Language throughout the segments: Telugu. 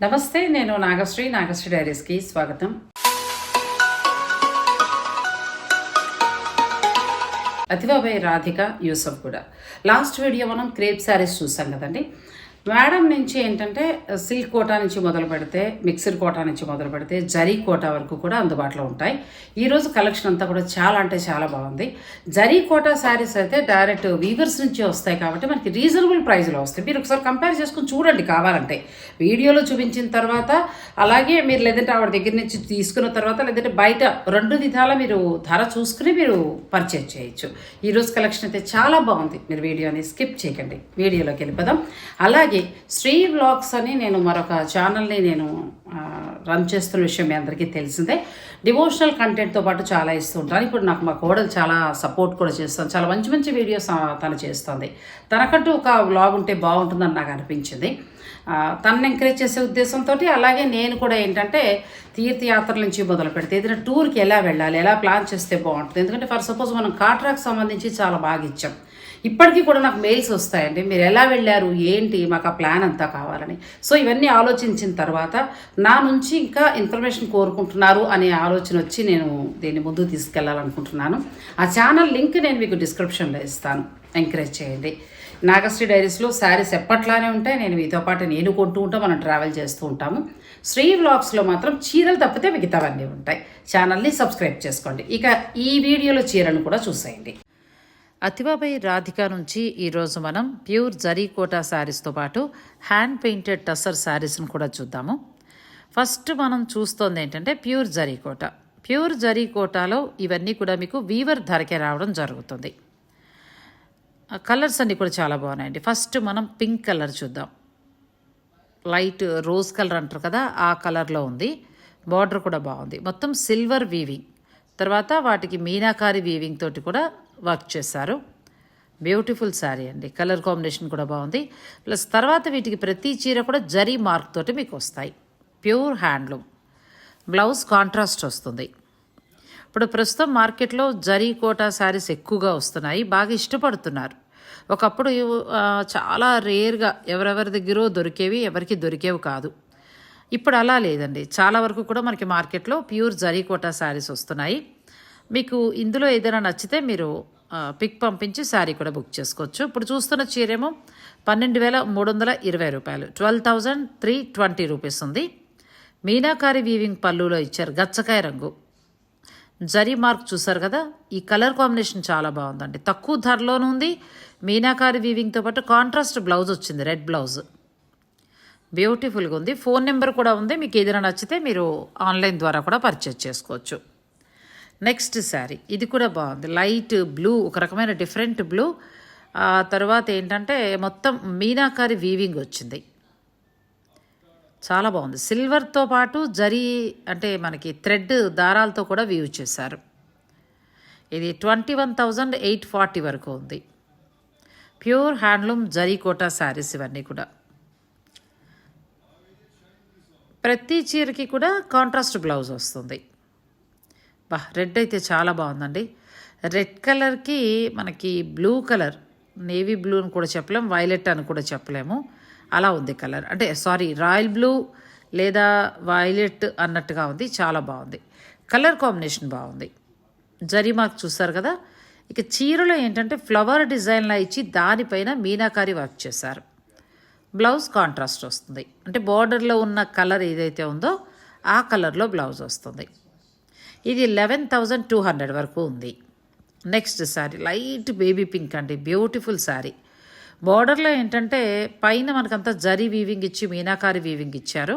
నమస్తే, నేను నాగశ్రీ డైరీస్కి స్వాగతం. అతిబాబాయ్ రాధిక యూసఫ్ కూడా లాస్ట్ వీడియో మనం క్రేప్ శారీస్ చూసాం కదండి. మేడం నుంచి ఏంటంటే సిల్క్ కోటా నుంచి మొదలు పెడితే, మిక్స్డ్ కోటా నుంచి మొదలు పెడితే జరీ కోటా వరకు కూడా అందుబాటులో ఉంటాయి. ఈరోజు కలెక్షన్ అంతా కూడా చాలా అంటే చాలా బాగుంది. జరీ కోటా శారీస్ అయితే డైరెక్ట్ వీవర్స్ నుంచి వస్తాయి కాబట్టి మనకి రీజనబుల్ ప్రైస్లో వస్తాయి. మీరు ఒకసారి కంపేర్ చేసుకుని చూడండి కావాలంటే, వీడియోలో చూపించిన తర్వాత అలాగే మీరు లేదంటే ఆవిడ దగ్గర నుంచి తీసుకున్న తర్వాత లేదంటే బయట రెండు విధాల మీరు ధర చూసుకుని మీరు పర్చేజ్ చేయొచ్చు. ఈరోజు కలెక్షన్ అయితే చాలా బాగుంది. మీరు వీడియోని స్కిప్ చేయకండి, వీడియోలోకి వెళ్ళిపోదాం. అలాగే శ్రీ వ్లాగ్స్ అని నేను మరొక ఛానల్ని రన్ చేస్తున్న విషయం మీ అందరికీ తెలిసిందే. డివోషనల్ కంటెంట్తో పాటు చాలా ఇస్తూ ఉంటాను. ఇప్పుడు నాకు మా కోడలు చాలా సపోర్ట్ కూడా చేస్తాను. చాలా మంచి మంచి వీడియోస్ తను చేస్తుంది. తనకంటూ ఒక వ్లాగ్ ఉంటే బాగుంటుందని నాకు అనిపించింది. తనని ఎంకరేజ్ చేసే ఉద్దేశంతో అలాగే నేను కూడా ఏంటంటే తీర్థయాత్రల నుంచి మొదలు పెడితే ఏదైనా టూర్కి ఎలా వెళ్ళాలి, ఎలా ప్లాన్ చేస్తే బాగుంటుంది. ఎందుకంటే ఫర్ సపోజ్ మనం కాట్రాకి సంబంధించి చాలా బాగా ఇచ్చాం. ఇప్పటికీ కూడా నాకు మెయిల్స్ వస్తాయండి, మీరు ఎలా వెళ్ళారు ఏంటి, మాకు ఆ ప్లాన్ అంతా కావాలని. సో ఇవన్నీ ఆలోచించిన తర్వాత నా నుంచి ఇంకా ఇన్ఫర్మేషన్ కోరుకుంటున్నారు అనే ఆలోచన వచ్చి నేను దీన్ని ముందుకు తీసుకెళ్లాలనుకుంటున్నాను. ఆ ఛానల్ లింక్ నేను మీకు డిస్క్రిప్షన్లో ఇస్తాను, ఎంకరేజ్ చేయండి. నాగశ్రీ డైరీస్లో శారీస్ ఎప్పట్లానే ఉంటాయి. నేను మీతో పాటు నేను కొంటూ ఉంటాం, మనం ట్రావెల్ చేస్తూ ఉంటాము. శ్రీ వ్లాగ్స్లో మాత్రం చీరలు తప్పితే మిగతావన్నీ ఉంటాయి. ఛానల్ని సబ్స్క్రైబ్ చేసుకోండి. ఇక ఈ వీడియోలో చీరను కూడా చూసేయండి. అతిబాబాయ్ రాధిక నుంచి ఈరోజు మనం ప్యూర్ జరీ కోటా శారీస్తో పాటు హ్యాండ్ పెయింటెడ్ టసర్ శారీస్ని కూడా చూద్దాము. ఫస్ట్ మనం చూస్తోంది ఏంటంటే ప్యూర్ జరీ కోటా. ప్యూర్ జరీ కోటాలో ఇవన్నీ కూడా మీకు వీవర్ ధరకే రావడం జరుగుతుంది. కలర్స్ అన్నీ కూడా చాలా బాగున్నాయండి. ఫస్ట్ మనం పింక్ కలర్ చూద్దాం. లైట్ రోజ్ కలర్ అంటారు కదా, ఆ కలర్లో ఉంది. బార్డర్ కూడా బాగుంది. మొత్తం సిల్వర్ వీవింగ్, తర్వాత వాటికి మీనాకారి వీవింగ్ తోటి కూడా వర్క్ చేశారు. బ్యూటిఫుల్ శారీ అండి. కలర్ కాంబినేషన్ కూడా బాగుంది. ప్లస్ తర్వాత వీటికి ప్రతి చీర కూడా జరీ మార్క్ తోటి మీకు వస్తాయి. Pure handloom. బ్లౌజ్ కాంట్రాస్ట్ వస్తుంది. ఇప్పుడు ప్రస్తుతం మార్కెట్లో జరీ కోటా శారీస్ ఎక్కువగా వస్తున్నాయి, బాగా ఇష్టపడుతున్నారు. ఒకప్పుడు చాలా రేర్గా ఎవరెవరి దగ్గర దొరికేవి, ఎవరికి దొరికేవి కాదు. ఇప్పుడు అలా లేదండి. చాలా వరకు కూడా మనకి మార్కెట్లో ప్యూర్ జరీ కోటా శారీస్ వస్తున్నాయి. మీకు ఇందులో ఏదైనా నచ్చితే మీరు పిక్ పంపించి శారీ కూడా బుక్ చేసుకోవచ్చు. ఇప్పుడు చూస్తున్న చీరేమో 12,320 రూపాయలు, 12,320 రూపీస్ ఉంది. మీనాకారి వీవింగ్ పళ్ళులో ఇచ్చారు, గచ్చకాయ రంగు జరీ మార్క్ చూసారు కదా. ఈ కలర్ కాంబినేషన్ చాలా బాగుందండి. తక్కువ ధరలోనూ ఉంది. మీనాకారి వీవింగ్తో పాటు కాంట్రాస్ట్ బ్లౌజ్ వచ్చింది, రెడ్ బ్లౌజ్. బ్యూటిఫుల్గా ఉంది. ఫోన్ నెంబర్ కూడా ఉంది. మీకు ఏదైనా నచ్చితే మీరు ఆన్లైన్ ద్వారా కూడా పర్చేజ్ చేసుకోవచ్చు. నెక్స్ట్ శారీ ఇది కూడా బాగుంది. లైట్ బ్లూ, ఒక రకమైన డిఫరెంట్ బ్లూ. తర్వాత ఏంటంటే మొత్తం మీనాకారి వీవింగ్ వచ్చింది, చాలా బాగుంది. సిల్వర్తో పాటు జరీ అంటే మనకి థ్రెడ్ దారాలతో కూడా వీవ్ చేశారు. ఇది 21,840 వరకు ఉంది. Pure handloom zari Kota saris ఇవన్నీ కూడా. ప్రతి చీరకి కూడా కాంట్రాస్ట్ బ్లౌజ్ వస్తుంది. రెడ్ అయితే చాలా బాగుందండి. రెడ్ కలర్కి మనకి బ్లూ కలర్, నేవీ బ్లూ అని కూడా చెప్పలేము, వైలెట్ అని కూడా చెప్పలేము, అలా ఉంది కలర్. అంటే రాయల్ బ్లూ లేదా వైలెట్ అన్నట్టుగా ఉంది. చాలా బాగుంది. కలర్ కాంబినేషన్ బాగుంది. జరీ మార్క్ చూసారు కదా. ఇక చీరలో ఏంటంటే ఫ్లవర్ డిజైన్లా ఇచ్చి దానిపైన మీనాకారి వర్క్ చేశారు. బ్లౌజ్ కాంట్రాస్ట్ వస్తుంది. అంటే బార్డర్లో ఉన్న కలర్ ఏదైతే ఉందో ఆ కలర్లో బ్లౌజ్ వస్తుంది. ఇది 11,200 వరకు ఉంది. Next sari light baby pink అండి. బ్యూటిఫుల్ శారీ. బార్డర్లో ఏంటంటే పైన మనకంతా జరీ వీవింగ్ ఇచ్చి మీనాకారి వీవింగ్ ఇచ్చారు.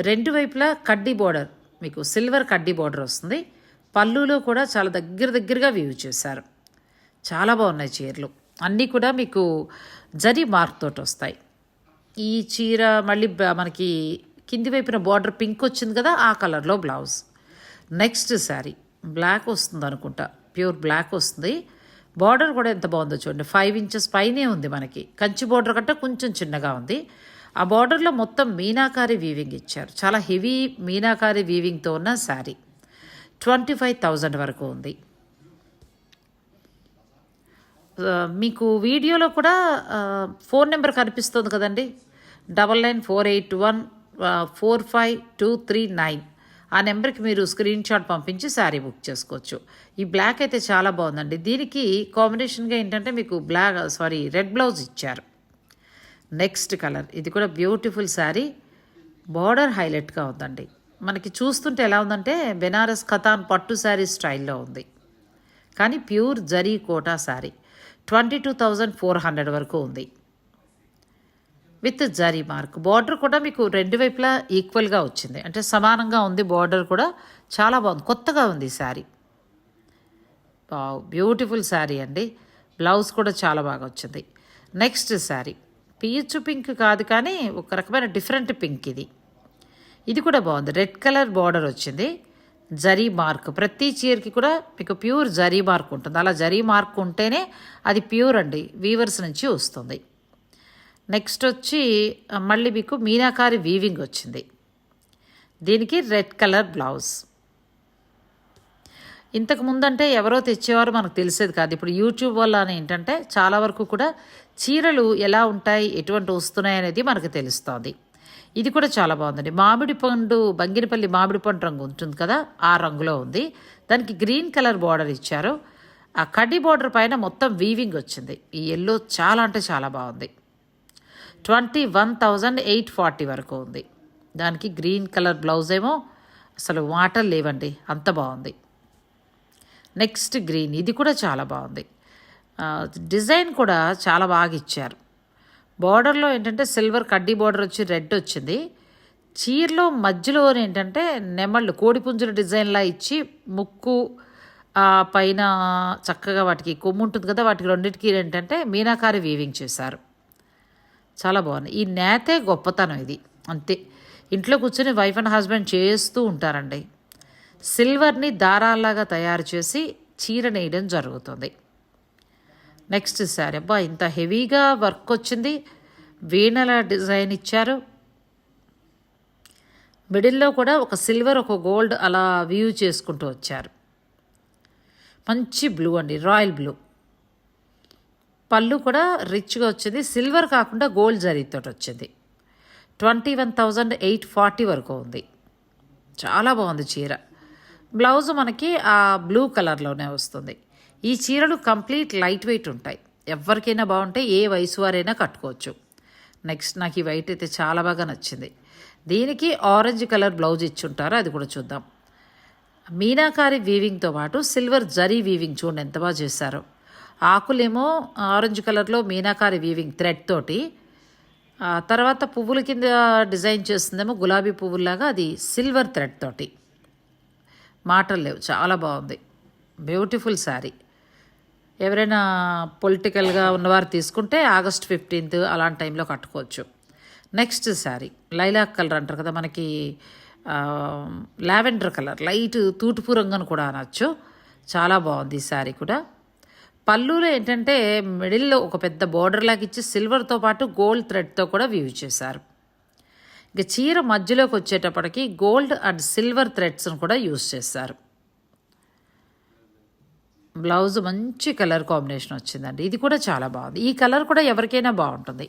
రెండు వైపులా కడ్డీ బార్డర్, మీకు సిల్వర్ కడ్డీ బార్డర్ వస్తుంది. పళ్ళులో కూడా చాలా దగ్గరగా వీవ్ చేశారు. చాలా బాగున్నాయి చీరలు. అన్నీ కూడా మీకు జరీ మార్క్ తోటి వస్తాయి. ఈ చీర మళ్ళీ మనకి కింది వైపున బార్డర్ పింక్ వచ్చింది కదా, ఆ కలర్లో బ్లౌజ్. నెక్స్ట్ శారీ బ్లాక్ వస్తుంది అనుకుంటా, ప్యూర్ బ్లాక్ వస్తుంది. బార్డర్ కూడా ఎంత బాగుందో చూడండి. 5 ఇంచెస్ పైనే ఉంది మనకి. కంచి బార్డర్ కంటే కొంచెం చిన్నగా ఉంది. ఆ బార్డర్లో మొత్తం మీనాకారి వీవింగ్ ఇచ్చారు. చాలా హెవీ మీనాకారి వీవింగ్తో ఉన్న శారీ. 25,000 వరకు ఉంది. మీకు వీడియోలో కూడా ఫోన్ నెంబర్ కనిపిస్తుంది కదండి, 994811 45239 ఆ నెంబర్కి మీరు స్క్రీన్ షాట్ పంపించి శారీ బుక్ చేసుకోవచ్చు. ఈ బ్లాక్ అయితే చాలా బాగుందండి. దీనికి కాంబినేషన్గా ఏంటంటే మీకు రెడ్ బ్లౌజ్ ఇచ్చారు. నెక్స్ట్ కలర్, ఇది కూడా బ్యూటిఫుల్ శారీ, బార్డర్ హైలైట్గా ఉందండి. మనకి చూస్తుంటే ఎలా ఉందంటే బెనారస్ ఖతాన్ పట్టు శారీ స్టైల్లో ఉంది, కానీ ప్యూర్ జరీ కోటా శారీ. 22,400 వరకు ఉంది విత్ జరీ మార్క్. బార్డర్ కూడా మీకు రెండు వైపులా ఈక్వల్గా వచ్చింది, అంటే సమానంగా ఉంది. బార్డర్ కూడా చాలా బాగుంది, కొత్తగా ఉంది శారీ. బ్యూటిఫుల్ శారీ అండి. బ్లౌజ్ కూడా చాలా బాగా వచ్చింది. నెక్స్ట్ శారీ పీచు పింక్ కాదు, కానీ ఒక రకమైన డిఫరెంట్ పింక్ ఇది. ఇది కూడా బాగుంది. రెడ్ కలర్ బార్డర్ వచ్చింది, జరీ మార్క్. ప్రతి చీరకి కూడా మీకు ప్యూర్ జరీ మార్క్ ఉంటుంది. అలా జరీ మార్క్ ఉంటేనే అది ప్యూర్ అండి, వీవర్స్ నుంచి వస్తుంది. నెక్స్ట్ వచ్చి మళ్ళీ మీకు మీనాకారి వీవింగ్ వచ్చింది. దీనికి రెడ్ కలర్ బ్లౌజ్. ఇంతకు ముందంటే ఎవరో తెచ్చేవారు మనకు తెలిసేది కాదు. ఇప్పుడు యూట్యూబ్ వల్ల ఏంటంటే చాలా వరకు కూడా చీరలు ఎలా ఉంటాయి, ఎటువంటి వస్తున్నాయి అనేది మనకు తెలుస్తుంది. ఇది కూడా చాలా బాగుందండి. మామిడి పండు, బంగినపల్లి మామిడి పండు రంగు ఉంటుంది కదా, ఆ రంగులో ఉంది. దానికి గ్రీన్ కలర్ బార్డర్ ఇచ్చారు. ఆ కడ్డీ బార్డర్ పైన మొత్తం వీవింగ్ వచ్చింది. ఈ ఎల్లో చాలా అంటే చాలా బాగుంది. 21,840 వరకు ఉంది. దానికి గ్రీన్ కలర్ బ్లౌజ్ ఏమో అసలు మాటలు లేవండి, అంత బాగుంది. నెక్స్ట్ గ్రీన్, ఇది కూడా చాలా బాగుంది. డిజైన్ కూడా చాలా బాగా ఇచ్చారు. బార్డర్లో ఏంటంటే సిల్వర్ కడ్డీ బార్డర్ వచ్చి రెడ్ వచ్చింది. చీరలో మధ్యలో ఏంటంటే నెమళ్ళు కోడిపుంజుల డిజైన్లా ఇచ్చి ముక్కు పైన చక్కగా వాటికి కొమ్ము ఉంటుంది కదా, వాటికి రెండింటికి ఏంటంటే మీనాకారి వీవింగ్ చేశారు. చాలా బాగుంది. ఈ నేతే గొప్పతనం ఇది, అంతే. ఇంట్లో కూర్చొని వైఫ్ అండ్ హస్బెండ్ చేస్తూ ఉంటారండి. సిల్వర్ని దారాల్లాగా తయారు చేసి చీర నేయడం జరుగుతుంది. నెక్స్ట్ శారీ, అబ్బా ఇంత హెవీగా వర్క్ వచ్చింది. వీణల డిజైన్ ఇచ్చారు. మిడిల్లో కూడా ఒక సిల్వర్ ఒక గోల్డ్ అలా వ్యూ చేసుకుంటూ వచ్చారు. మంచి బ్లూ అండి, రాయల్ బ్లూ. పళ్ళు కూడా రిచ్గా వచ్చింది, సిల్వర్ కాకుండా గోల్డ్ జరీతో వచ్చింది. 21,840 వరకు ఉంది. చాలా బాగుంది చీర. బ్లౌజ్ మనకి ఆ బ్లూ కలర్లోనే వస్తుంది. ఈ చీరలు కంప్లీట్ లైట్ వెయిట్ ఉంటాయి, ఎవరికైనా బాగుంటాయి, ఏ వయసు వారైనా కట్టుకోవచ్చు. నెక్స్ట్ నాకు ఈ వైట్ అయితే చాలా బాగా నచ్చింది. దీనికి ఆరెంజ్ కలర్ బ్లౌజ్ ఇచ్చుంటారు, అది కూడా చూద్దాం. మీనాకారి వీవింగ్తో పాటు సిల్వర్ జరీ వీవింగ్ చూడండి ఎంత బాగా చేశారో. ఆకులేమో ఆరెంజ్ కలర్లో మీనాకారి వీవింగ్ థ్రెడ్ తోటి, తర్వాత పువ్వుల కింద డిజైన్ చేస్తుందేమో గులాబీ పువ్వులాగా, అది సిల్వర్ థ్రెడ్ తోటి. మాటలు లేవు, చాలా బాగుంది. బ్యూటిఫుల్ శారీ. ఎవరైనా పొలిటికల్గా ఉన్నవారు తీసుకుంటే August 15th అలాంటి టైంలో కట్టుకోవచ్చు. నెక్స్ట్ శారీ లైలాక్ కలర్ అంటారు కదా, మనకి లావెండర్ కలర్, లైట్ తూటుపు రంగు అని కూడా అనొచ్చు. చాలా బాగుంది ఈ శారీ కూడా. పళ్ళులో ఏంటంటే మిడిల్లో ఒక పెద్ద బోర్డర్ లాగా ఇచ్చి సిల్వర్తో పాటు గోల్డ్ థ్రెడ్తో కూడా వ్యూ చేశారు. ఇక చీర మధ్యలోకి వచ్చేటప్పటికి గోల్డ్ అండ్ సిల్వర్ థ్రెడ్స్ను కూడా యూజ్ చేశారు. బ్లౌజ్ మంచి కలర్ కాంబినేషన్ వచ్చిందండి, ఇది కూడా చాలా బాగుంది. ఈ కలర్ కూడా ఎవరికైనా బాగుంటుంది.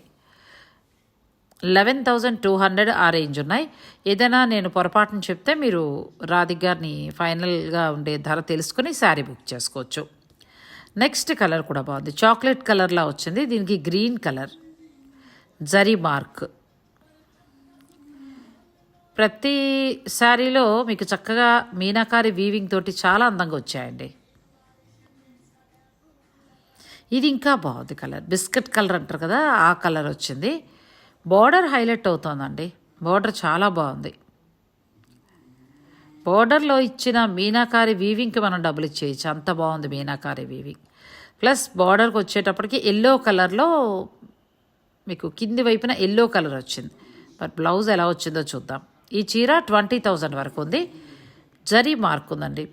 11,200 ఆ రేంజ్ ఉన్నాయి. ఏదైనా నేను పొరపాటును చెప్తే మీరు రాధిక్ గారిని ఫైనల్గా ఉండే ధర తెలుసుకుని శారీ బుక్ చేసుకోవచ్చు. నెక్స్ట్ కలర్ కూడా బాగుంది, చాక్లెట్ కలర్లా వచ్చింది. దీనికి గ్రీన్ కలర్ జరీ మార్క్. ప్రతి శారీలో మీకు చక్కగా మీనాకారి వీవింగ్ తోటి చాలా అందంగా వచ్చాయండి. ఇది ఇంకా బాగుంది కలర్, బిస్కెట్ కలర్ అంటారు కదా, ఆ కలర్ వచ్చింది. బార్డర్ హైలైట్ అవుతోందండి, బార్డర్ చాలా బాగుంది. బార్డర్లో ఇచ్చిన మీనాకారి వీవింగ్కి మనం డబ్బులు ఇచ్చేయచ్చు, అంత బాగుంది మీనాకారి వీవింగ్. ప్లస్ బార్డర్కి వచ్చేటప్పటికి ఎల్లో కలర్లో మీకు కింది వైపున ఎల్లో కలర్ వచ్చింది. బట్ బ్లౌజ్ ఎలా వచ్చిందో చూద్దాం. ఈ చీర 20,000 వరకు ఉంది. జరీ మార్క్ ఉందండి,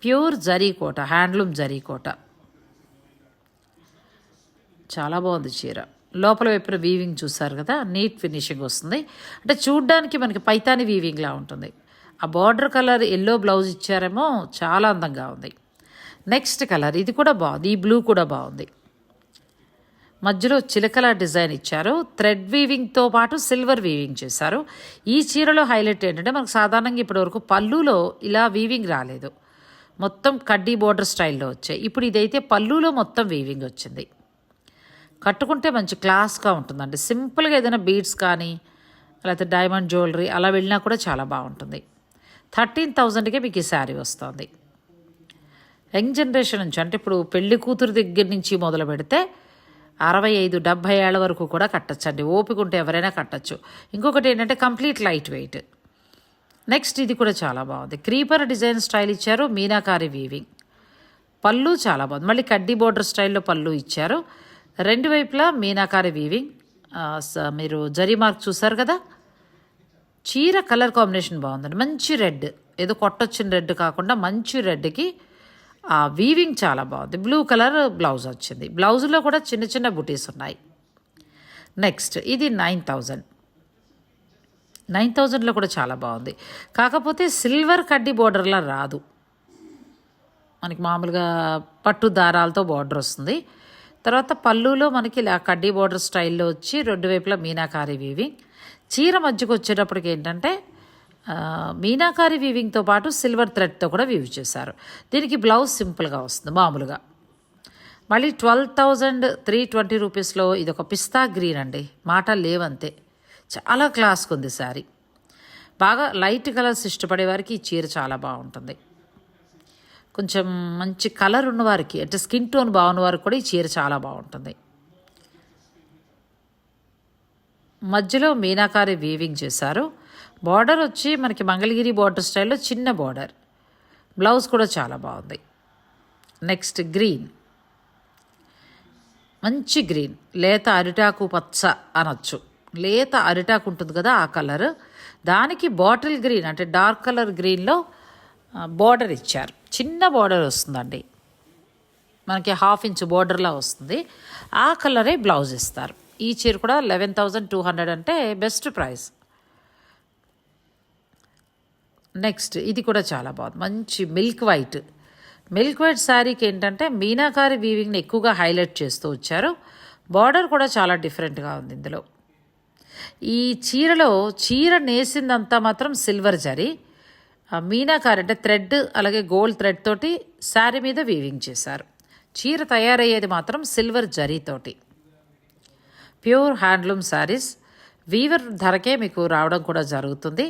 ప్యూర్ జరీ కోట, హ్యాండ్లూమ్ జరీ కోట. చాలా బాగుంది చీర. లోపల వైపున వీవింగ్ చూసారు కదా, నీట్ ఫినిషింగ్ వస్తుంది. అంటే చూడ్డానికి మనకి పైతాని వీవింగ్లా ఉంటుంది. ఆ బార్డర్ కలర్ ఎల్లో బ్లౌజ్ ఇచ్చారేమో, చాలా అందంగా ఉంది. నెక్స్ట్ కలర్ ఇది కూడా బాగుంది, ఈ బ్లూ కూడా బాగుంది. మధ్యలో చిలకల డిజైన్ ఇచ్చారు. థ్రెడ్ వీవింగ్తో పాటు సిల్వర్ వీవింగ్ చేశారు. ఈ చీరలో హైలైట్ ఏంటంటే మనకు సాధారణంగా ఇప్పటివరకు పళ్ళులో ఇలా వీవింగ్ రాలేదు, మొత్తం కడ్డీ బోర్డర్ స్టైల్లో వచ్చాయి. ఇప్పుడు ఇదైతే పళ్ళులో మొత్తం వీవింగ్ వచ్చింది. కట్టుకుంటే మంచి క్లాస్గా ఉంటుందండి. సింపుల్గా ఏదైనా బీడ్స్ కానీ లేకపోతే డైమండ్ జ్యువెలరీ అలా వెళ్ళినా కూడా చాలా బాగుంటుంది. 13,000కే మీకు ఈ శారీ వస్తుంది. యంగ్ జనరేషన్ నుంచి అంటే ఇప్పుడు పెళ్లి కూతురు దగ్గర నుంచి మొదలు పెడితే 65-70 ఏళ్ళ వరకు కూడా కట్టచ్చండి. ఓపిక ఉంటే ఎవరైనా కట్టచ్చు. ఇంకొకటి ఏంటంటే కంప్లీట్ లైట్ వెయిట్. నెక్స్ట్ ఇది కూడా చాలా బాగుంది. క్రీపర్ డిజైన్ స్టైల్ ఇచ్చారు, మీనాకారి వీవింగ్. పళ్ళు చాలా బాగుంది. మళ్ళీ కడ్డీ బోర్డర్ స్టైల్లో పళ్ళు ఇచ్చారు. రెండు వైపులా మీనాకారి వీవింగ్. మీరు జరీ మార్క్ చూసారు కదా. చీర కలర్ కాంబినేషన్ బాగుందండి. మంచి రెడ్, ఏదో కొట్టొచ్చిన రెడ్ కాకుండా మంచి రెడ్కి ఆ వీవింగ్ చాలా బాగుంది. బ్లూ కలర్ బ్లౌజ్ వచ్చింది. బ్లౌజ్లో కూడా చిన్న చిన్న బుటీస్ ఉన్నాయి. నెక్స్ట్ ఇది 9,000. 9,000లో కూడా చాలా బాగుంది. కాకపోతే సిల్వర్ కడ్డీ బోర్డర్లా రాదు, మనకి మామూలుగా పట్టు దారాలతో బార్డర్ వస్తుంది. తర్వాత పళ్ళులో మనకి ఇలా కడ్డీ బోర్డర్ స్టైల్లో వచ్చి రెండు వైపులా మీనాకారి వీవింగ్. చీర మధ్యకు వచ్చేటప్పటికి ఏంటంటే మీనాకారి వీవింగ్తో పాటు సిల్వర్ థ్రెడ్తో కూడా వీవ్ చేశారు. దీనికి బ్లౌజ్ సింపుల్గా వస్తుంది మామూలుగా. మళ్ళీ 12,320 రూపీస్లో ఇది ఒక పిస్తా గ్రీన్ అండి, మాటలు లేవంతే. చాలా క్లాస్గా ఉంది శారీ. బాగా లైట్ కలర్స్ ఇష్టపడే వారికి ఈ చీర చాలా బాగుంటుంది. కొంచెం మంచి కలర్ ఉన్నవారికి అంటే స్కిన్ టోన్ బాగున్న వారికి కూడా ఈ చీర చాలా బాగుంటుంది. మధ్యలో మీనాకారి వీవింగ్ చేశారు. బార్డర్ వచ్చి మనకి మంగళగిరి బార్డర్ స్టైల్లో చిన్న బార్డర్. బ్లౌజ్ కూడా చాలా బాగుంది. నెక్స్ట్ గ్రీన్, మంచి గ్రీన్, లేత అరిటాకు పచ్చ అనొచ్చు. లేత అరిటాకు ఉంటుంది కదా ఆ కలర్, దానికి బాటిల్ గ్రీన్ అంటే డార్క్ కలర్ గ్రీన్లో బార్డర్ ఇచ్చారు. చిన్న బార్డర్ వస్తుందండి, మనకి 1/2 ఇంచ్ బార్డర్లా వస్తుంది. ఆ కలరే బ్లౌజ్ ఇస్తారు. ఈ చీర కూడా 11,200 అంటే బెస్ట్ ప్రైస్. నెక్స్ట్ ఇది కూడా చాలా బాగుంది. మంచి మిల్క్ వైట్. మిల్క్ వైట్ శారీకి ఏంటంటే మీనాకారి వీవింగ్ని ఎక్కువగా హైలైట్ చేస్తూ వచ్చారు. బార్డర్ కూడా చాలా డిఫరెంట్గా ఉంది ఇందులో. ఈ చీరలో చీర నేసిందంతా మాత్రం సిల్వర్ జరీ, మీనాకారి అంటే థ్రెడ్ అలాగే గోల్డ్ థ్రెడ్ తోటి శారీ మీద వీవింగ్ చేశారు. చీర తయారయ్యేది మాత్రం సిల్వర్ జరీతోటి. Pure handloom sarees. వీవర్ ధరకే మీకు రావడం కూడా జరుగుతుంది.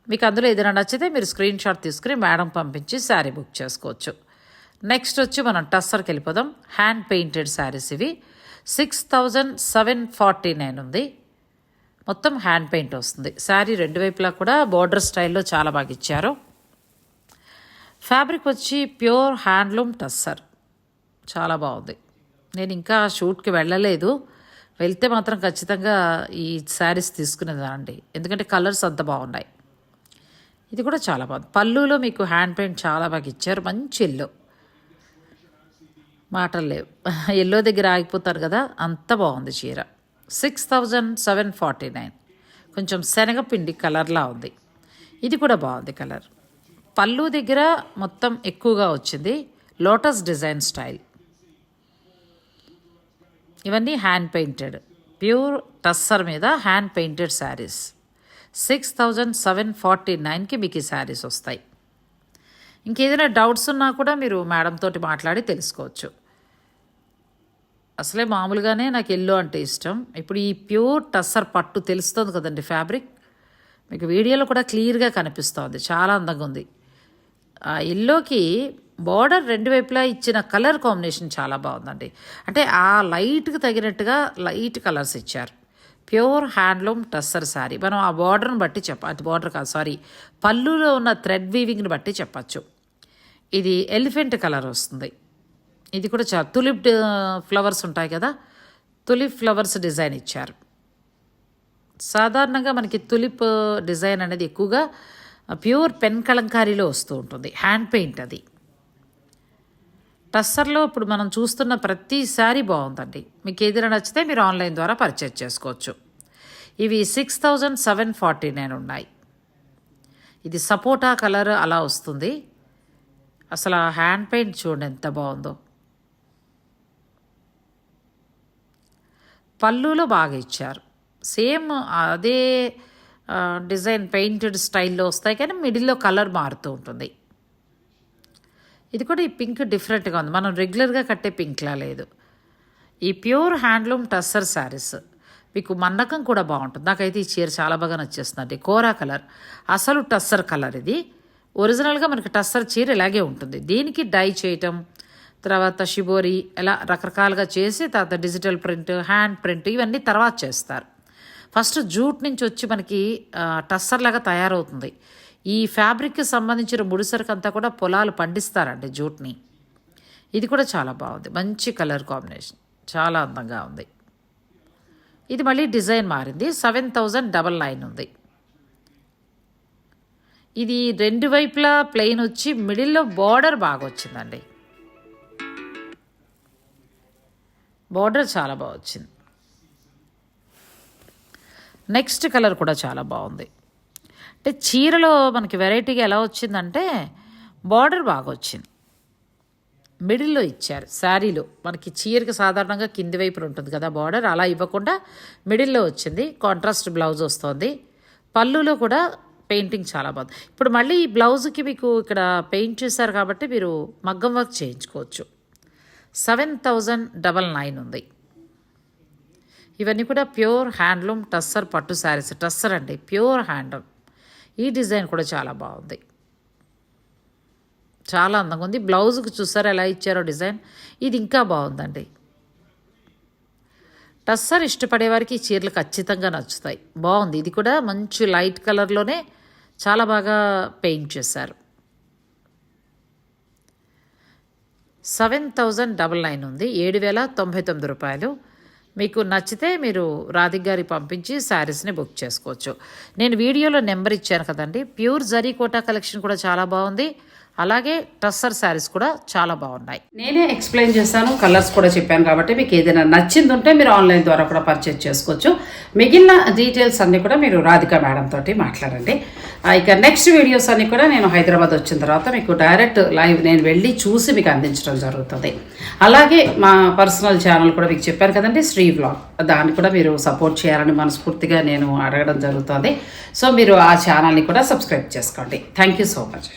మీకు అందులో ఏదైనా నచ్చితే మీరు స్క్రీన్ షాట్ తీసుకుని మేడం పంపించి శారీ బుక్ చేసుకోవచ్చు. నెక్స్ట్ వచ్చి మనం టస్సర్కి వెళ్ళిపోదాం. హ్యాండ్ పెయింటెడ్ శారీస్ ఇవి. 6,749 ఉంది. మొత్తం హ్యాండ్ పెయింట్ వస్తుంది. శారీ రెండు వైపులా కూడా బోర్డర్ స్టైల్లో చాలా బాగా ఇచ్చారు. ఫ్యాబ్రిక్ వచ్చి ప్యూర్ హ్యాండ్లూమ్ టస్సర్, చాలా బాగుంది. నేను ఇంకా షూట్కి వెళ్ళలేదు, వెళ్తే మాత్రం ఖచ్చితంగా ఈ శారీస్ తీసుకునేదానండి, ఎందుకంటే కలర్స్ అంత బాగున్నాయి. ఇది కూడా చాలా బాగుంది. పళ్ళులో మీకు హ్యాండ్ పెయింట్ చాలా బాగా ఇచ్చారు. మంచి ఎల్లో, మాటలు లేవు. ఎల్లో దగ్గర ఆగిపోతారు కదా, అంత బాగుంది చీర. 6,749. కొంచెం శనగపిండి కలర్లా ఉంది. ఇది కూడా బాగుంది కలర్. పళ్ళు దగ్గర మొత్తం ఎక్కువగా వచ్చింది లోటస్ డిజైన్ స్టైల్. ఇవన్నీ హ్యాండ్ పెయింటెడ్, ప్యూర్ టస్సర్ మీద హ్యాండ్ పెయింటెడ్ శారీస్. 6,749కి మీకు ఈ శారీస్ వస్తాయి. ఇంకేదైనా డౌట్స్ ఉన్నా కూడా మీరు మేడం తోటి మాట్లాడి తెలుసుకోవచ్చు. అసలే మామూలుగానే నాకు ఎల్లో అంటే ఇష్టం. ఇప్పుడు ఈ ప్యూర్ టస్సర్ పట్టు తెలుస్తుంది కదండి ఫ్యాబ్రిక్, మీకు వీడియోలో కూడా క్లియర్గా కనిపిస్తుంది. చాలా అందంగా ఉంది. ఆ ఎల్లోకి బార్డర్ రెండు వైపులా ఇచ్చిన కలర్ కాంబినేషన్ చాలా బాగుందండి. అంటే ఆ లైట్కి తగినట్టుగా లైట్ కలర్స్ ఇచ్చారు. Pure handloom tussar sari. మనం ఆ బార్డర్ని బట్టి అది బార్డర్ కాదు సారీ, పళ్ళులో ఉన్న థ్రెడ్ వీవింగ్ని బట్టి చెప్పచ్చు. ఇది ఎలిఫెంట్ కలర్ వస్తుంది. ఇది కూడా చాలా తులిప్ ఫ్లవర్స్ ఉంటాయి కదా, తులిప్ ఫ్లవర్స్ డిజైన్ ఇచ్చారు. సాధారణంగా మనకి తులిప్ డిజైన్ అనేది ఎక్కువగా ప్యూర్ పెన్ కలంకారీలో వస్తూ ఉంటుంది, హ్యాండ్ పెయింట్ అది. టస్సర్లో ఇప్పుడు మనం చూస్తున్న ప్రతి శారీ బాగుందండి. మీకు ఏదైనా నచ్చితే మీరు ఆన్లైన్ ద్వారా పర్చేజ్ చేసుకోవచ్చు. ఇవి 6,749 ఉన్నాయి. ఇది సపోటా కలర్ అలా వస్తుంది. అసలు ఆ హ్యాండ్ పెయింట్ చూడండి ఎంత బాగుందో. పళ్ళులో బాగా ఇచ్చారు. సేమ్ అదే డిజైన్ పెయింటెడ్ స్టైల్లో వస్తాయి, కానీ మిడిల్లో కలర్ మారుతూ ఉంటుంది. ఇది కూడా ఈ పింక్ డిఫరెంట్గా ఉంది, మనం రెగ్యులర్గా కట్టే పింక్లా లేదు. ఈ ప్యూర్ హ్యాండ్లూమ్ టస్సర్ శారీస్ మీకు మన్నకం కూడా బాగుంటుంది. నాకైతే ఈ చీర చాలా బాగా నచ్చేస్తుందండి. కోరా కలర్, అసలు టస్సర్ కలర్. ఇది ఒరిజినల్గా మనకి టస్సర్ చీర ఇలాగే ఉంటుంది. దీనికి డై చేయటం, తర్వాత షిబోరి ఇలా రకరకాలుగా చేసి తర్వాత డిజిటల్ ప్రింట్, హ్యాండ్ ప్రింట్ ఇవన్నీ తర్వాత చేస్తారు. ఫస్ట్ జూట్ నుంచి వచ్చి మనకి టస్సర్ లాగా తయారవుతుంది. ఈ ఫ్యాబ్రిక్కి సంబంధించిన ముడిసరికి అంతా కూడా పొలాలు పండిస్తారండి జూట్ని. ఇది కూడా చాలా బాగుంది, మంచి కలర్ కాంబినేషన్, చాలా అందంగా ఉంది. ఇది మళ్ళీ డిజైన్ మారింది, 7,999 ఉంది. ఇది రెండు వైపులా ప్లెయిన్ వచ్చి మిడిల్లో బార్డర్ బాగా వచ్చిందండి. బార్డర్ చాలా బాగా వచ్చింది. నెక్స్ట్ కలర్ కూడా చాలా బాగుంది. అంటే చీరలో మనకి వెరైటీగా ఎలా వచ్చిందంటే బార్డర్ బాగా వచ్చింది, మిడిల్లో ఇచ్చారు. శారీలో మనకి చీరకి సాధారణంగా కింది వైపున ఉంటుంది కదా బార్డర్, అలా ఇవ్వకుండా మిడిల్లో వచ్చింది. కాంట్రాస్ట్ బ్లౌజ్ వస్తుంది. పళ్ళులో కూడా పెయింటింగ్ చాలా బాగుంది. ఇప్పుడు మళ్ళీ ఈ బ్లౌజ్కి మీకు ఇక్కడ పెయింట్ చేశారు కాబట్టి మీరు మగ్గం వర్క్ చేయించుకోవచ్చు. 7,999 ఉంది. ఇవన్నీ కూడా ప్యూర్ హ్యాండ్లూమ్ టస్సర్ పట్టు శారీస్. టస్సర్ అండి, ప్యూర్ హ్యాండ్లూమ్. ఈ డిజైన్ కూడా చాలా బాగుంది, చాలా అందంగా ఉంది. బ్లౌజ్కి చూసారా ఎలా ఇచ్చారో డిజైన్, ఇది ఇంకా బాగుందండి. టస్సర్ ఇష్టపడే వారికి ఈ చీరలు ఖచ్చితంగా నచ్చుతాయి. బాగుంది. ఇది కూడా మంచి లైట్ కలర్లోనే చాలా బాగా పెయింట్ చేశారు. 7,999 ఉంది, 7,099 రూపాయలు. మీకు నచ్చితే మీరు రాధిక్ గారి పంపించి శారీస్ని బుక్ చేసుకోవచ్చు. నేను వీడియోలో నెంబర్ ఇచ్చాను కదండి. ప్యూర్ జరీ కోటా కలెక్షన్ కూడా చాలా బాగుంది, అలాగే టస్సర్ శారీస్ కూడా చాలా బాగున్నాయి. నేనే ఎక్స్ప్లెయిన్ చేశాను, కలర్స్ కూడా చెప్పాను కాబట్టి మీకు ఏదైనా నచ్చింది ఉంటే మీరు ఆన్లైన్ ద్వారా కూడా పర్చేజ్ చేసుకోవచ్చు. మిగిలిన డీటెయిల్స్ అన్నీ కూడా మీరు రాధిక మేడం తోటి మాట్లాడండి. ఇక నెక్స్ట్ వీడియోస్ అన్నీ కూడా నేను హైదరాబాద్ వచ్చిన తర్వాత మీకు డైరెక్ట్ లైవ్ నేను వెళ్ళి చూసి మీకు అందించడం జరుగుతుంది. అలాగే మా పర్సనల్ ఛానల్ కూడా మీకు చెప్పాను కదండి, శ్రీ వ్లాగ్, దాన్ని కూడా మీరు సపోర్ట్ చేయాలని మనస్ఫూర్తిగా నేను అడగడం జరుగుతుంది. సో మీరు ఆ ఛానల్ని కూడా సబ్స్క్రైబ్ చేసుకోండి. Thank you so much.